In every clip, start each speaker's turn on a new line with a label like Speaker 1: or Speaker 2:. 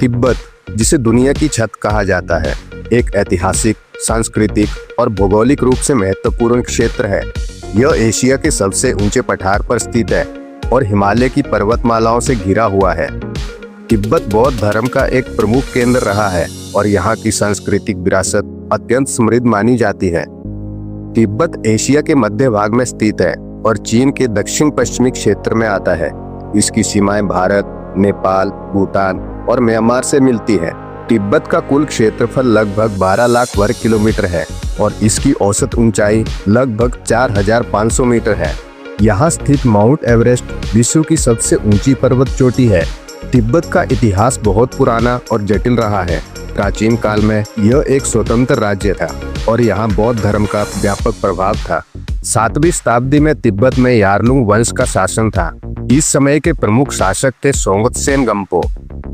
Speaker 1: तिब्बत, जिसे दुनिया की छत कहा जाता है, एक ऐतिहासिक, सांस्कृतिक और भौगोलिक रूप से महत्वपूर्ण क्षेत्र है। यह एशिया के सबसे ऊंचे पठार पर स्थित है और हिमालय की पर्वतमालाओं से घिरा हुआ है। तिब्बत बौद्ध धर्म का एक प्रमुख केंद्र रहा है और यहाँ की सांस्कृतिक विरासत अत्यंत समृद्ध मानी जाती है। तिब्बत एशिया के मध्य भाग में स्थित है और चीन के दक्षिण पश्चिमी क्षेत्र में आता है। इसकी सीमाएं भारत, नेपाल, भूटान और म्यांमार से मिलती है। तिब्बत का कुल क्षेत्रफल लगभग 12 लाख वर्ग किलोमीटर है और इसकी औसत ऊंचाई लगभग 4500 मीटर है। यहाँ स्थित माउंट एवरेस्ट विश्व की सबसे ऊंची पर्वत चोटी है। तिब्बत का इतिहास बहुत पुराना और जटिल रहा है। प्राचीन काल में यह एक स्वतंत्र राज्य था और यहाँ बौद्ध धर्म का व्यापक प्रभाव था। 7वीं शताब्दी में तिब्बत में यारलुंग वंश का शासन था। इस समय के प्रमुख शासक थे सोंगत्सेन गंपो,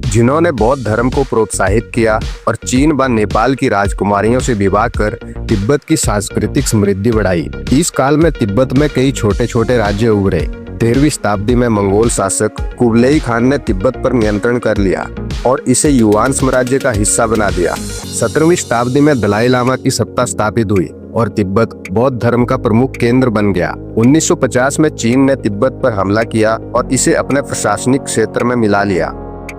Speaker 1: जिन्होंने बौद्ध धर्म को प्रोत्साहित किया और चीन व नेपाल की राजकुमारियों से विवाह कर तिब्बत की सांस्कृतिक समृद्धि बढ़ाई। इस काल में तिब्बत में कई छोटे छोटे राज्य उभरे। 13वीं शताब्दी में मंगोल शासक कुबलई खान ने तिब्बत पर नियंत्रण कर लिया और इसे युआन साम्राज्य का हिस्सा बना दिया। 17वीं शताब्दी में दलाई लामा की सत्ता स्थापित हुई और तिब्बत बौद्ध धर्म का प्रमुख केंद्र बन गया। 1950 में चीन ने तिब्बत पर हमला किया और इसे अपने प्रशासनिक क्षेत्र में मिला लिया।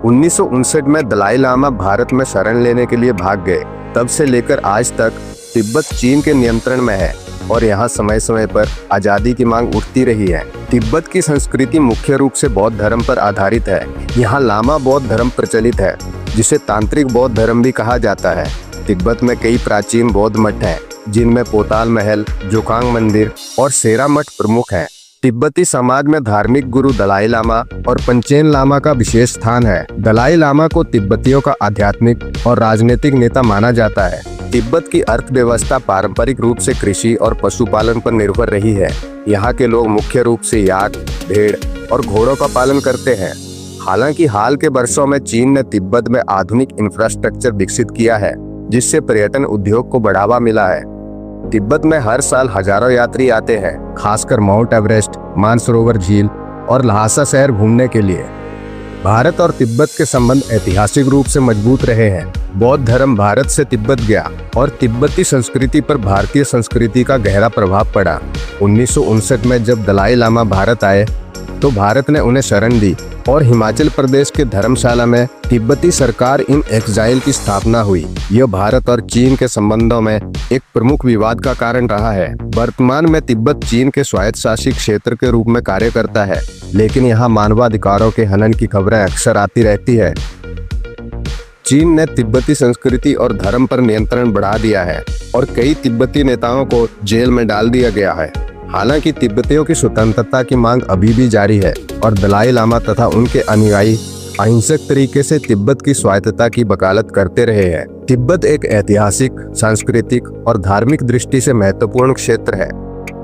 Speaker 1: 1959 में दलाई लामा भारत में शरण लेने के लिए भाग गए। तब से लेकर आज तक तिब्बत चीन के नियंत्रण में है और यहाँ समय समय पर आजादी की मांग उठती रही है। तिब्बत की संस्कृति मुख्य रूप से बौद्ध धर्म पर आधारित है। यहाँ लामा बौद्ध धर्म प्रचलित है, जिसे तांत्रिक बौद्ध धर्म भी कहा जाता है। तिब्बत में कई प्राचीन बौद्ध मठ हैं, जिनमें पोताल महल, जोखांग मंदिर और सेरा मठ प्रमुख हैं। तिब्बती समाज में धार्मिक गुरु दलाई लामा और पंचेन लामा का विशेष स्थान है। दलाई लामा को तिब्बतियों का आध्यात्मिक और राजनीतिक नेता माना जाता है। तिब्बत की अर्थव्यवस्था पारंपरिक रूप से कृषि और पशुपालन पर निर्भर रही है। यहाँ के लोग मुख्य रूप से याक, भेड़ और घोड़ों का पालन करते हैं। हालांकि हाल के वर्षों में चीन ने तिब्बत में आधुनिक इंफ्रास्ट्रक्चर विकसित किया है, जिससे पर्यटन उद्योग को बढ़ावा मिला है। तिब्बत में हर साल हजारों यात्री आते हैं, खासकर माउंट एवरेस्ट, मानसरोवर झील और लहासा शहर घूमने के लिए। भारत और तिब्बत के संबंध ऐतिहासिक रूप से मजबूत रहे हैं। बौद्ध धर्म भारत से तिब्बत गया और तिब्बती संस्कृति पर भारतीय संस्कृति का गहरा प्रभाव पड़ा। 1959 में जब दलाई लामा भारत आए तो भारत ने उन्हें शरण दी और हिमाचल प्रदेश के धर्मशाला में तिब्बती सरकार इन एक्साइल की स्थापना हुई। यह भारत और चीन के संबंधों में एक प्रमुख विवाद का कारण रहा है। वर्तमान में तिब्बत चीन के स्वायत्तशासी क्षेत्र के रूप में कार्य करता है, लेकिन यहाँ मानवाधिकारों के हनन की खबरें अक्सर आती रहती है। चीन ने तिब्बती संस्कृति और धर्म पर नियंत्रण बढ़ा दिया है और कई तिब्बती नेताओं को जेल में डाल दिया गया है। हालांकि तिब्बतियों की स्वतंत्रता की मांग अभी भी जारी है और दलाई लामा तथा उनके अनुयायी अहिंसक तरीके से तिब्बत की स्वायत्तता की वकालत करते रहे हैं। तिब्बत एक ऐतिहासिक, सांस्कृतिक और धार्मिक दृष्टि से महत्वपूर्ण क्षेत्र है।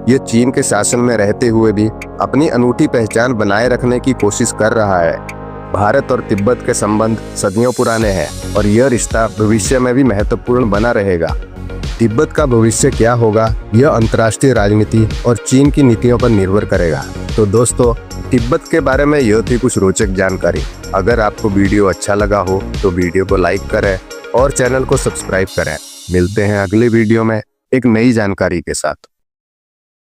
Speaker 1: यह चीन के शासन में रहते हुए भी अपनी अनूठी पहचान बनाए रखने की कोशिश कर रहा है। भारत और तिब्बत के संबंध सदियों पुराने हैं और यह रिश्ता भविष्य में भी महत्वपूर्ण बना रहेगा। तिब्बत का भविष्य क्या होगा, यह अंतर्राष्ट्रीय राजनीति और चीन की नीतियों पर निर्भर करेगा। तो दोस्तों, तिब्बत के बारे में यह थी कुछ रोचक जानकारी। अगर आपको वीडियो अच्छा लगा हो तो वीडियो को लाइक करें और चैनल को सब्सक्राइब करें। मिलते हैं अगले वीडियो में एक नई जानकारी के साथ।